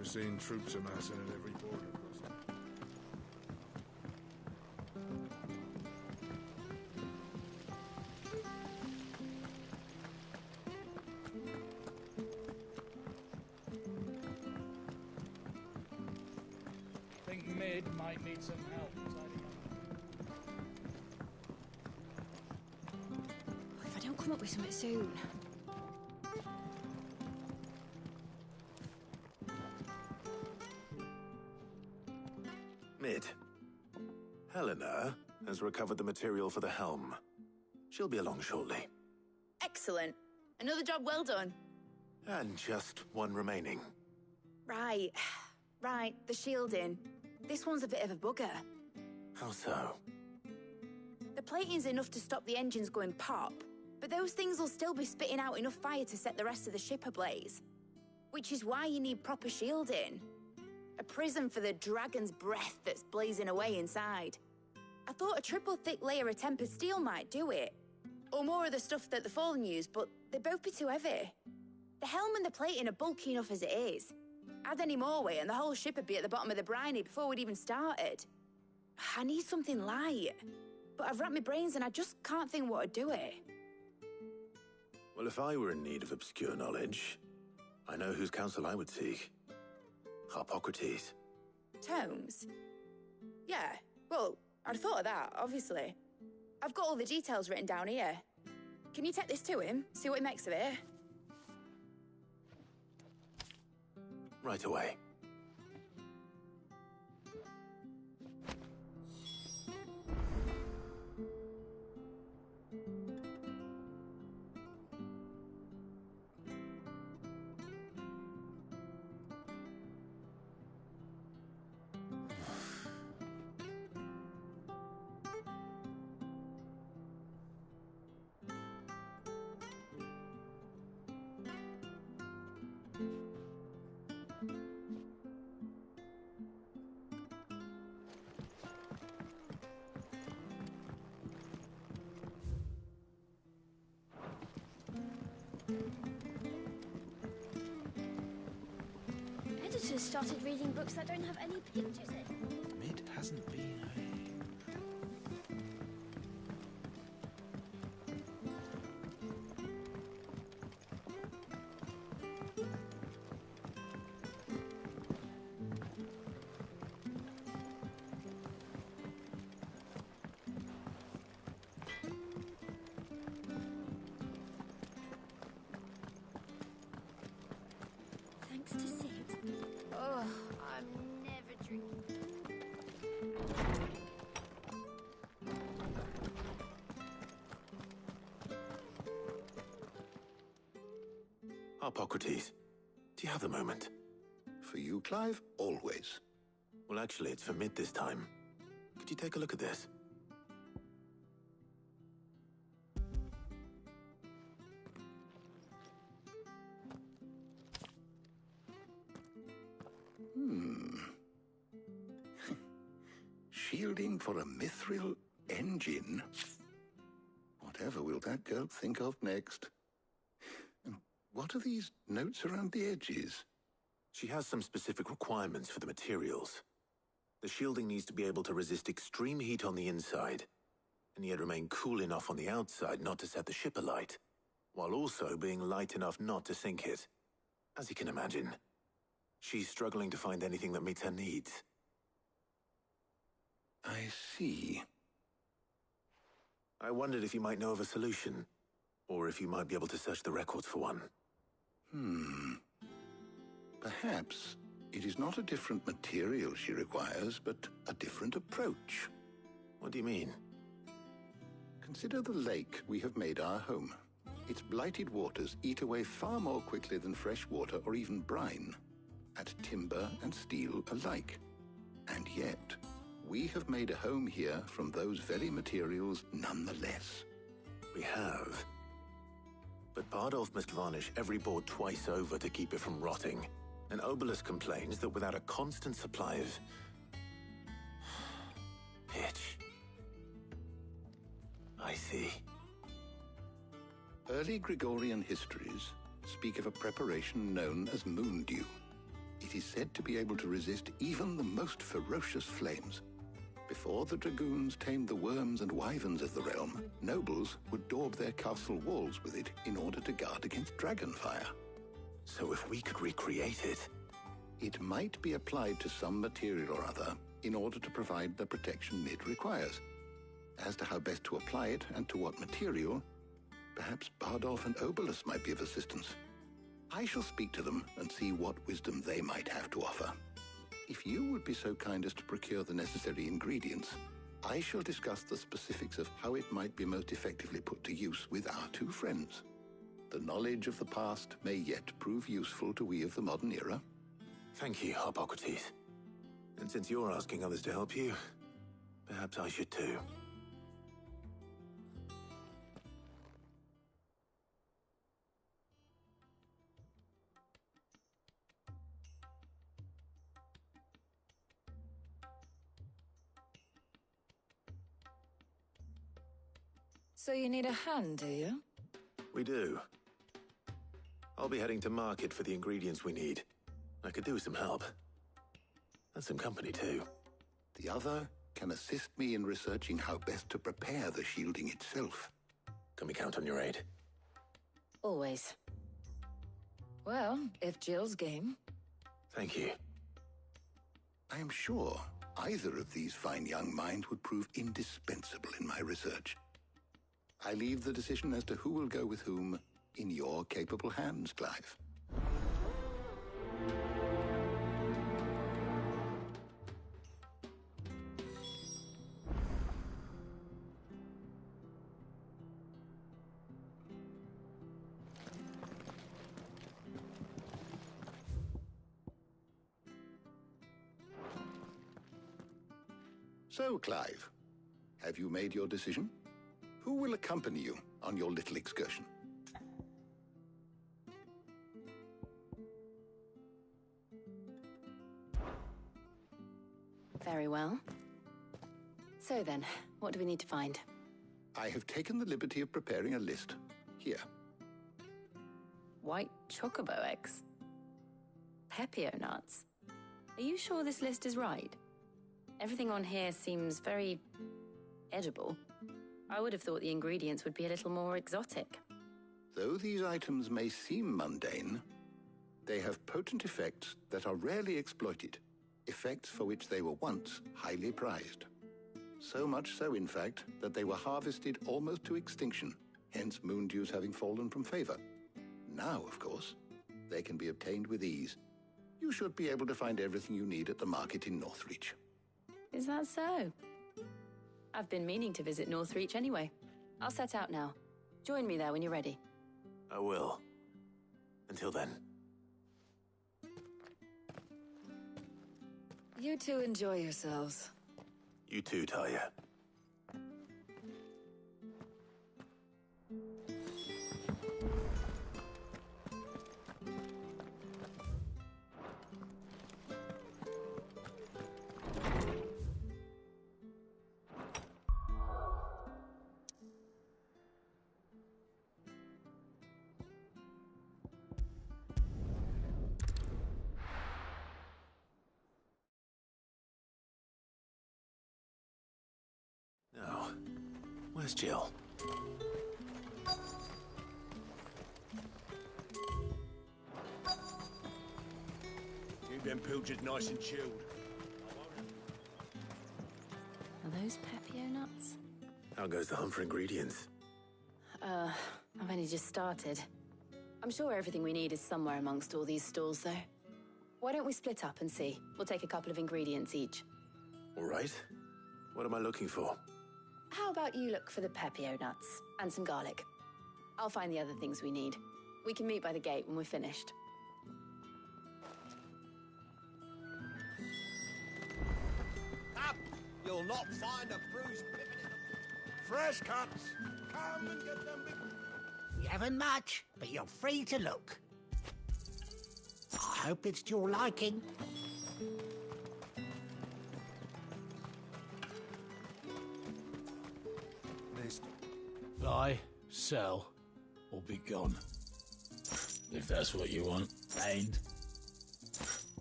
We're seeing troops amassing at every border crossing. I think Mid might need some help tidying up. If I don't come up with something soon. Mid. Helena has recovered the material for the helm. She'll be along shortly. Excellent. Another job well done. And just one remaining. Right. Right, the shielding. This one's a bit of a bugger. How so? The plating's enough to stop the engines going pop, but those things will still be spitting out enough fire to set the rest of the ship ablaze. Which is why you need proper shielding. A prison for the dragon's breath that's blazing away inside. I thought a triple thick layer of tempered steel might do it. Or more of the stuff that the Fallen use, but they'd both be too heavy. The helm and the plating are bulky enough as it is. Add any more weight and the whole ship would be at the bottom of the briny before we'd even started. I need something light. But I've racked my brains and I just can't think what would do it. Well, if I were in need of obscure knowledge, I know whose counsel I would seek. Harpocrates. Tomes? Yeah, well, I'd thought of that, obviously. I've got all the details written down here. Can you take this to him, see what he makes of it? Right away. Editors started reading books that don't have any pictures in. Mid hasn't been Thanks to Sid. Oh, I'm never drinking. Harpocrates, do you have a moment? For you, Clive, always. Well, actually, it's for Mid this time. Could you take a look at this? Shielding for a mithril engine? Whatever will that girl think of next? And what are these notes around the edges? She has some specific requirements for the materials. The shielding needs to be able to resist extreme heat on the inside, and yet remain cool enough on the outside not to set the ship alight, while also being light enough not to sink it. As you can imagine, she's struggling to find anything that meets her needs. I see. I wondered if you might know of a solution, or if you might be able to search the records for one. Perhaps it is not a different material she requires, but a different approach. What do you mean? Consider the lake we have made our home. Its blighted waters eat away far more quickly than fresh water or even brine, at timber and steel alike. And yet, we have made a home here from those very materials nonetheless. We have. But Bardolph must varnish every board twice over to keep it from rotting. And Obelisk complains that without a constant supply of pitch. I see. Early Gregorian histories speak of a preparation known as moon dew. It is said said to be able to resist even the most ferocious flames. Before the dragoons tamed the worms and wyverns of the realm, nobles would daub their castle walls with it in order to guard against dragonfire. So if we could recreate it... It might be applied to some material or other in order to provide the protection it requires. As to how best to apply it and to what material, perhaps Bardolph and Obolus might be of assistance. I shall speak to them and see what wisdom they might have to offer. If you would be so kind as to procure the necessary ingredients, I shall discuss the specifics of how it might be most effectively put to use with our two friends. The knowledge of the past may yet prove useful to we of the modern era. Thank you, Hippocrates. And since you're asking others to help you, perhaps I should too. So you need a hand, do you? We do. I'll be heading to market for the ingredients we need. I could do with some help. And some company, too. The other can assist me in researching how best to prepare the shielding itself. Can we count on your aid? Always. Well, if Jill's game. Thank you. I am sure either of these fine young minds would prove indispensable in my research. I leave the decision as to who will go with whom in your capable hands, Clive. So, Clive, have you made your decision? Who will accompany you on your little excursion? Very well. So then, what do we need to find? I have taken the liberty of preparing a list. Here. White chocobo eggs. Pepio nuts. Are you sure this list is right? Everything on here seems very edible. I would have thought the ingredients would be a little more exotic. Though these items may seem mundane, they have potent effects that are rarely exploited, effects for which they were once highly prized. So much so, in fact, that they were harvested almost to extinction, hence moon dews having fallen from favor. Now, of course, they can be obtained with ease. You should be able to find everything you need at the market in Northreach. Is that so? I've been meaning to visit Northreach anyway. I'll set out now. Join me there when you're ready. I will. Until then. You two enjoy yourselves. You too, Talia. Now, where's Jill? Keep them pilchers nice and chilled. Are those Pepio nuts? How goes the hunt for ingredients? I've only just started. I'm sure everything we need is somewhere amongst all these stalls, though. Why don't we split up and see? We'll take a couple of ingredients each. All right. What am I looking for? How about you look for the Pepio nuts and some garlic? I'll find the other things we need. We can meet by the gate when we're finished. Up! You'll not find a bruised pippin in the... Fresh cuts! Come and get them big... We haven't much, but you're free to look. I hope it's to your liking. Buy, sell, or be gone. If that's what you want. And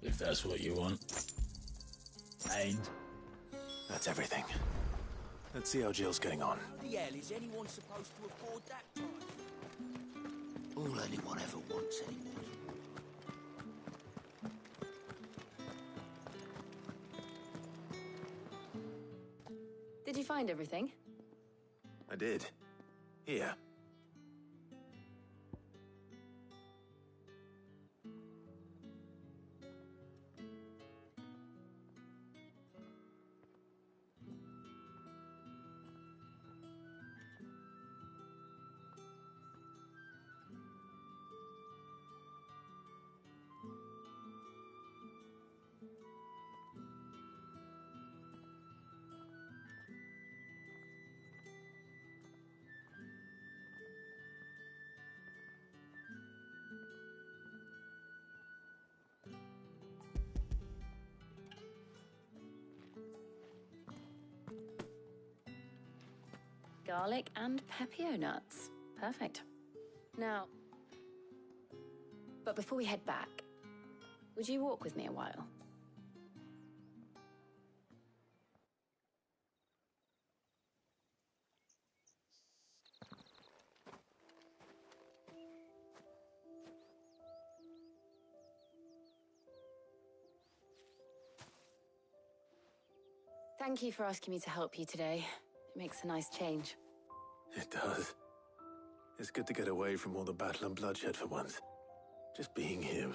if that's what you want. And? That's everything. Let's see how Jill's getting on. How the hell is anyone supposed to afford that time? All anyone ever wants anymore. Did you find everything? I did. Here. Garlic and pepio nuts. Perfect. Now, but before we head back, would you walk with me a while? Thank you for asking me to help you today. It makes a nice change. It does. It's good to get away from all the battle and bloodshed for once. Just being here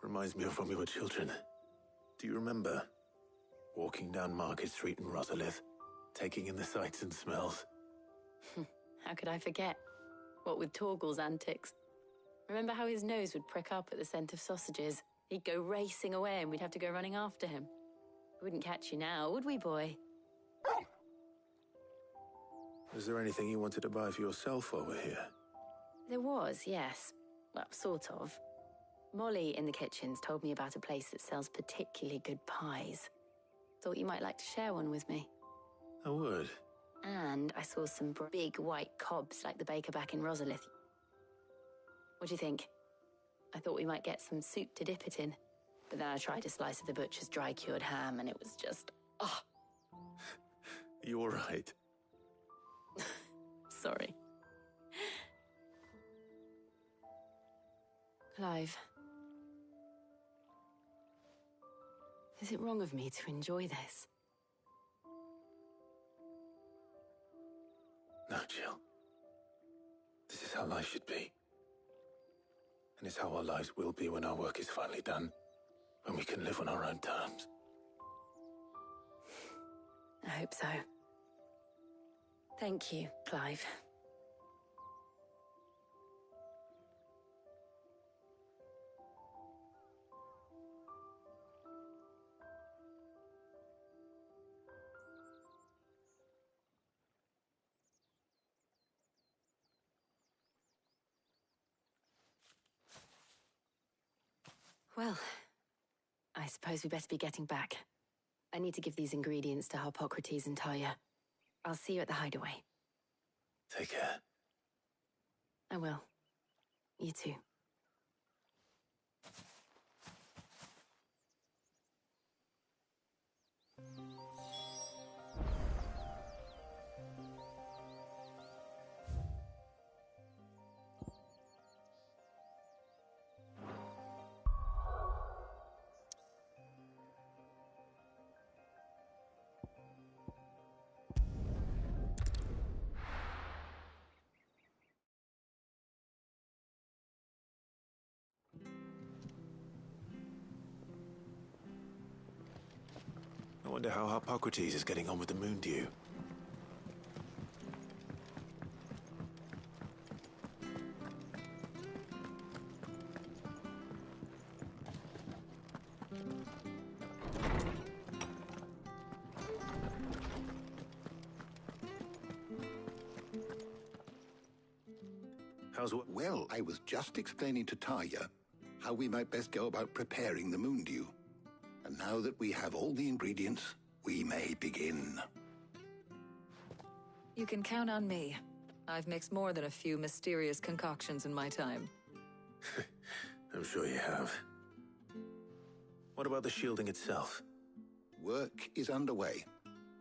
reminds me of when we were children. Do you remember? Walking down Market Street in Rosalith, taking in the sights and smells. How could I forget? What with Torgal's antics. Remember how his nose would prick up at the scent of sausages? He'd go racing away and we'd have to go running after him. We wouldn't catch you now, would we, boy? Was there anything you wanted to buy for yourself while we're here? There was, yes. Well, sort of. Molly in the kitchens told me about a place that sells particularly good pies. Thought you might like to share one with me. I would. And I saw some big white cobs like the baker back in Rosalith. What do you think? I thought we might get some soup to dip it in. But then I tried a slice of the butcher's dry-cured ham and it was just... ah! You all right? Sorry. Clive. Is it wrong of me to enjoy this? No, Jill. This is how life should be. And it's how our lives will be when our work is finally done. When we can live on our own terms. I hope so. Thank you, Clive. Well, I suppose we better be getting back. I need to give these ingredients to Harpocrates and Talia. I'll see you at the hideaway. Take care. I will. You too. I wonder how Harpocrates is getting on with the Moondew. How's what? Well, I was just explaining to Talia how we might best go about preparing the Moondew. And now that we have all the ingredients, we may begin. You can count on me. I've mixed more than a few mysterious concoctions in my time. I'm sure you have. What about the shielding itself? Work is underway,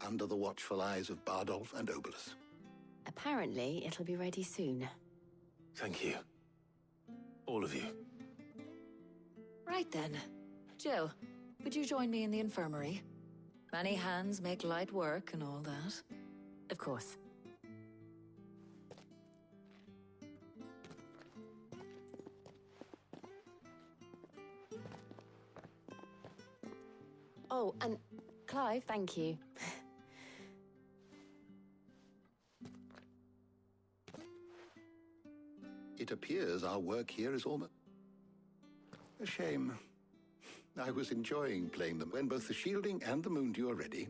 under the watchful eyes of Bardolph and Obolus. Apparently, it'll be ready soon. Thank you. All of you. Right then. Jill, would you join me in the infirmary? Many hands make light work and all that. Of course. Oh, and Clive, thank you. It appears our work here is almost... a shame. I was enjoying playing them. When both the shielding and the Moondew are ready,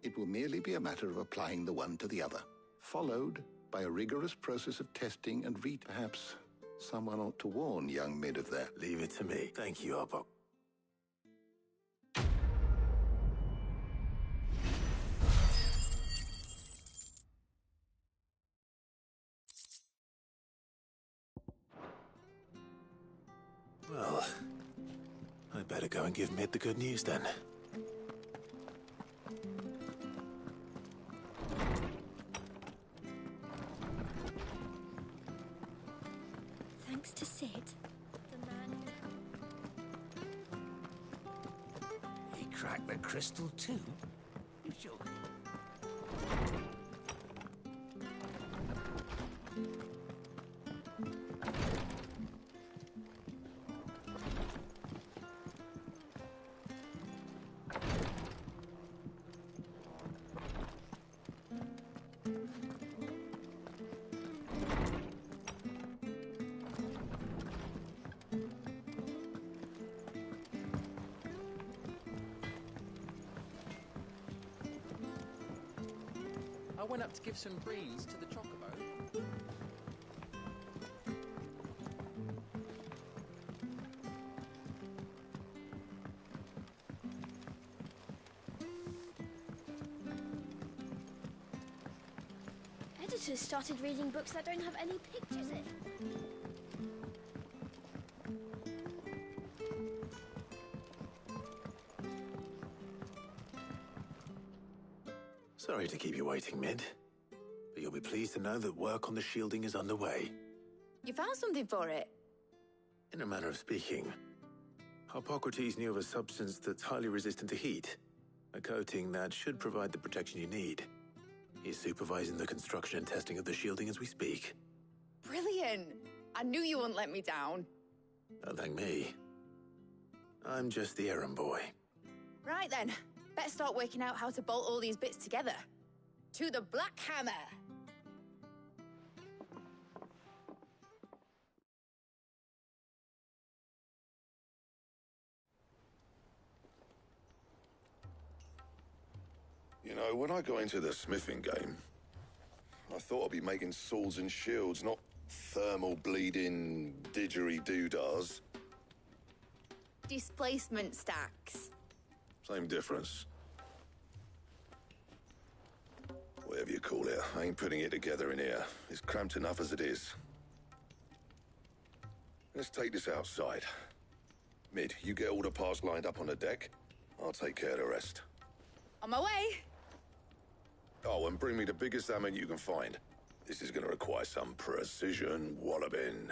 it will merely be a matter of applying the one to the other, followed by a rigorous process of testing and perhaps someone ought to warn young Mid of that. Leave it to me. Thank you, Arbok. Well, I'd better go and give Mid the good news then. Thanks to Sid, the man He cracked the crystal too? You sure? I went up to give some breeze to the chocobo. editors started reading books that don't have any pictures in. Sorry to keep you waiting, Mid. But you'll be pleased to know that work on the shielding is underway. You found something for it? In a manner of speaking, Harpocrates knew of a substance that's highly resistant to heat. A coating that should provide the protection you need. He's supervising the construction and testing of the shielding as we speak. Brilliant! I knew you wouldn't let me down. Don't thank me. I'm just the errand boy. Right then, better start working out how to bolt all these bits together. To the Black Hammer! You know, when I got into the smithing game, I thought I'd be making swords and shields, not thermal bleeding didgeridoo-dahs. Displacement stacks. Same difference. Whatever you call it, I ain't putting it together in here. It's cramped enough as it is. Let's take this outside. Mid, you get all the parts lined up on the deck. I'll take care of the rest. On my way! Oh, and bring me the biggest hammer you can find. This is gonna require some precision walloping.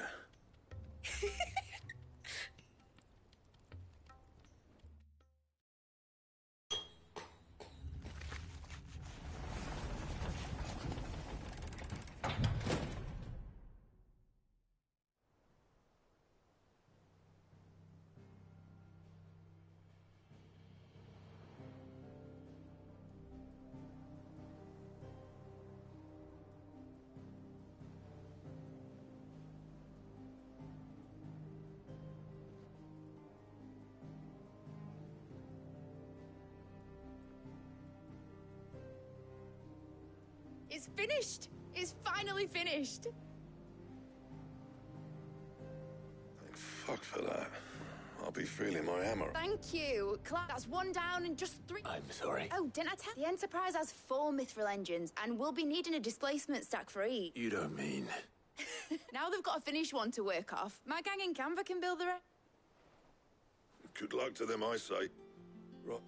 It's finished! It's finally finished! Thank fuck for that. I'll be feeling my hammer. Thank you! That's one down and just 3. I'm sorry. Oh, didn't I tell you? The Enterprise has 4 mithril engines, and we'll be needing a displacement stack for each. You don't mean... Now they've got a finished one to work off. My gang in Canva can build the rest. Good luck to them, I say. Right.